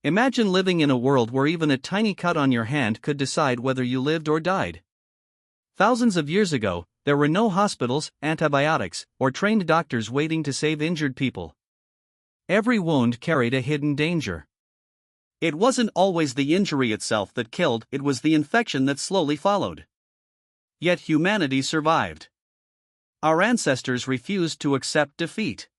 Imagine living in a world where even a tiny cut on your hand could decide whether you lived or died. Thousands of years ago, there were no hospitals, antibiotics, or trained doctors waiting to save injured people. Every wound carried a hidden danger. It wasn't always the injury itself that killed, it was the infection that slowly followed. Yet humanity survived. Our ancestors refused to accept defeat.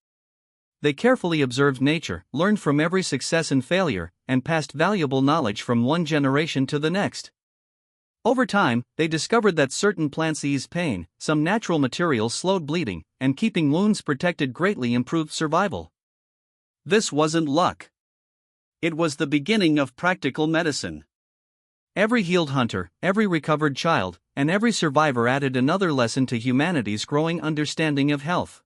They carefully observed nature, learned from every success and failure, and passed valuable knowledge from one generation to the next. Over time, they discovered that certain plants eased pain, some natural materials slowed bleeding, and keeping wounds protected greatly improved survival. This wasn't luck. It was the beginning of practical medicine. Every healed hunter, every recovered child, and every survivor added another lesson to humanity's growing understanding of health.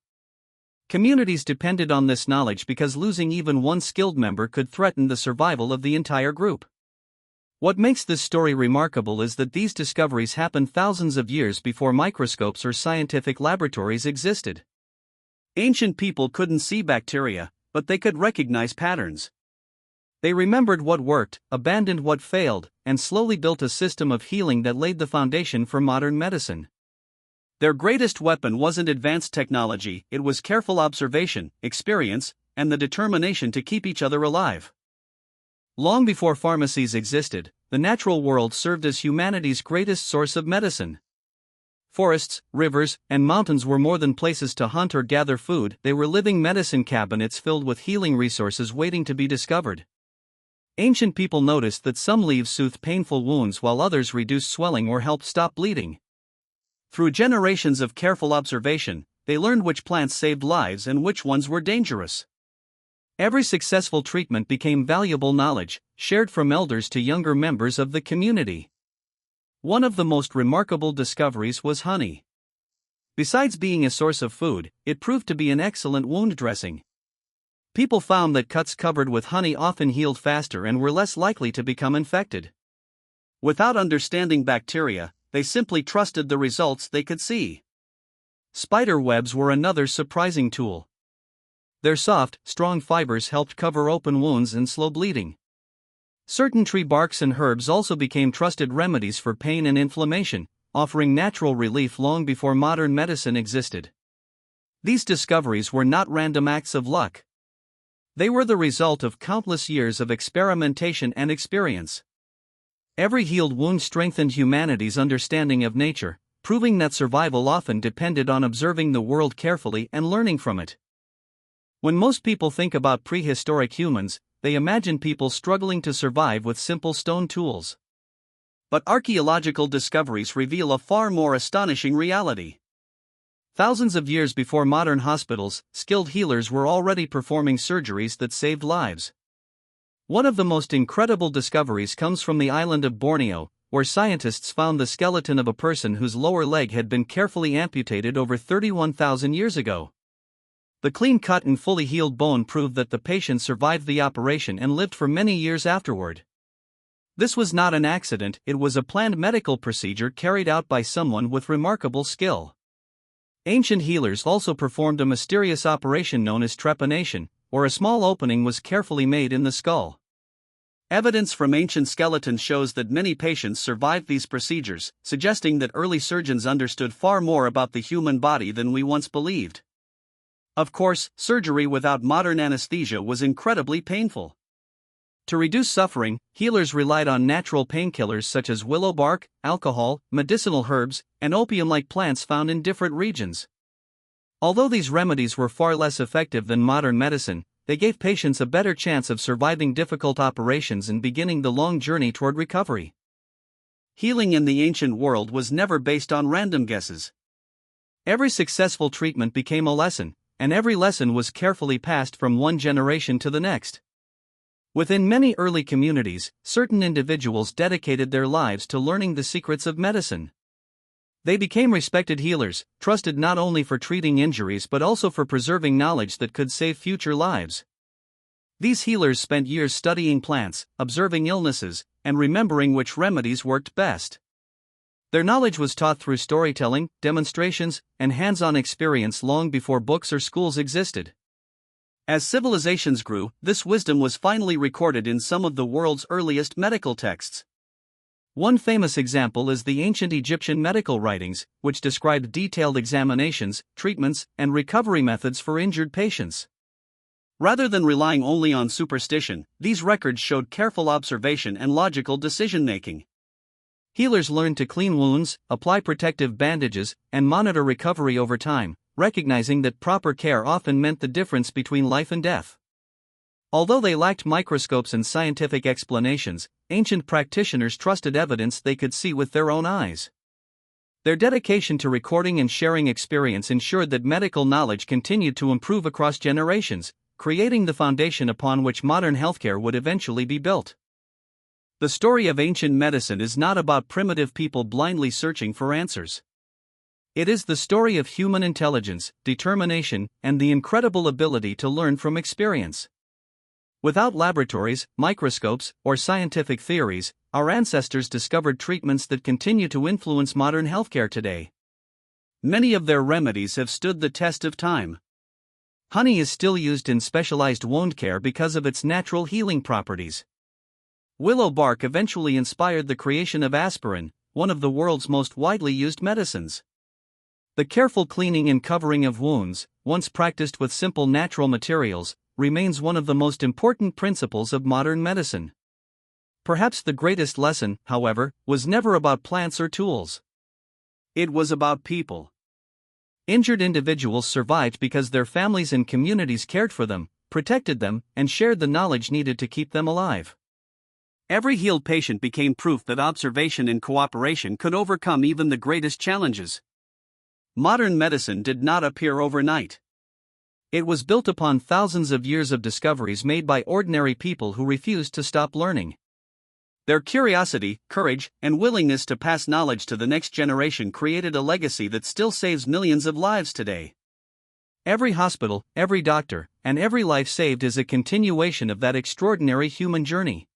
Communities depended on this knowledge because losing even one skilled member could threaten the survival of the entire group. What makes this story remarkable is that these discoveries happened thousands of years before microscopes or scientific laboratories existed. Ancient people couldn't see bacteria, but they could recognize patterns. They remembered what worked, abandoned what failed, and slowly built a system of healing that laid the foundation for modern medicine. Their greatest weapon wasn't advanced technology, it was careful observation, experience, and the determination to keep each other alive. Long before pharmacies existed, the natural world served as humanity's greatest source of medicine. Forests, rivers, and mountains were more than places to hunt or gather food, they were living medicine cabinets filled with healing resources waiting to be discovered. Ancient people noticed that some leaves soothed painful wounds while others reduced swelling or helped stop bleeding. Through generations of careful observation, they learned which plants saved lives and which ones were dangerous. Every successful treatment became valuable knowledge, shared from elders to younger members of the community. One of the most remarkable discoveries was honey. Besides being a source of food, it proved to be an excellent wound dressing. People found that cuts covered with honey often healed faster and were less likely to become infected. Without understanding bacteria, they simply trusted the results they could see. Spider webs were another surprising tool. Their soft, strong fibers helped cover open wounds and slow bleeding. Certain tree barks and herbs also became trusted remedies for pain and inflammation, offering natural relief long before modern medicine existed. These discoveries were not random acts of luck. They were the result of countless years of experimentation and experience. Every healed wound strengthened humanity's understanding of nature, proving that survival often depended on observing the world carefully and learning from it. When most people think about prehistoric humans, they imagine people struggling to survive with simple stone tools. But archaeological discoveries reveal a far more astonishing reality. Thousands of years before modern hospitals, skilled healers were already performing surgeries that saved lives. One of the most incredible discoveries comes from the island of Borneo, where scientists found the skeleton of a person whose lower leg had been carefully amputated over 31,000 years ago. The clean-cut and fully healed bone proved that the patient survived the operation and lived for many years afterward. This was not an accident, it was a planned medical procedure carried out by someone with remarkable skill. Ancient healers also performed a mysterious operation known as trepanation, where a small opening was carefully made in the skull. Evidence from ancient skeletons shows that many patients survived these procedures, suggesting that early surgeons understood far more about the human body than we once believed. Of course, surgery without modern anesthesia was incredibly painful. To reduce suffering, healers relied on natural painkillers such as willow bark, alcohol, medicinal herbs, and opium-like plants found in different regions. Although these remedies were far less effective than modern medicine, they gave patients a better chance of surviving difficult operations and beginning the long journey toward recovery. Healing in the ancient world was never based on random guesses. Every successful treatment became a lesson, and every lesson was carefully passed from one generation to the next. Within many early communities, certain individuals dedicated their lives to learning the secrets of medicine. They became respected healers, trusted not only for treating injuries but also for preserving knowledge that could save future lives. These healers spent years studying plants, observing illnesses, and remembering which remedies worked best. Their knowledge was taught through storytelling, demonstrations, and hands-on experience long before books or schools existed. As civilizations grew, this wisdom was finally recorded in some of the world's earliest medical texts. One famous example is the ancient Egyptian medical writings, which described detailed examinations, treatments, and recovery methods for injured patients. Rather than relying only on superstition, these records showed careful observation and logical decision-making. Healers learned to clean wounds, apply protective bandages, and monitor recovery over time, recognizing that proper care often meant the difference between life and death. Although they lacked microscopes and scientific explanations, ancient practitioners trusted evidence they could see with their own eyes. Their dedication to recording and sharing experience ensured that medical knowledge continued to improve across generations, creating the foundation upon which modern healthcare would eventually be built. The story of ancient medicine is not about primitive people blindly searching for answers. It is the story of human intelligence, determination, and the incredible ability to learn from experience. Without laboratories, microscopes, or scientific theories, our ancestors discovered treatments that continue to influence modern healthcare today. Many of their remedies have stood the test of time. Honey is still used in specialized wound care because of its natural healing properties. Willow bark eventually inspired the creation of aspirin, one of the world's most widely used medicines. The careful cleaning and covering of wounds, once practiced with simple natural materials, remains one of the most important principles of modern medicine. Perhaps the greatest lesson, however, was never about plants or tools. It was about people. Injured individuals survived because their families and communities cared for them, protected them, and shared the knowledge needed to keep them alive. Every healed patient became proof that observation and cooperation could overcome even the greatest challenges. Modern medicine did not appear overnight. It was built upon thousands of years of discoveries made by ordinary people who refused to stop learning. Their curiosity, courage, and willingness to pass knowledge to the next generation created a legacy that still saves millions of lives today. Every hospital, every doctor, and every life saved is a continuation of that extraordinary human journey.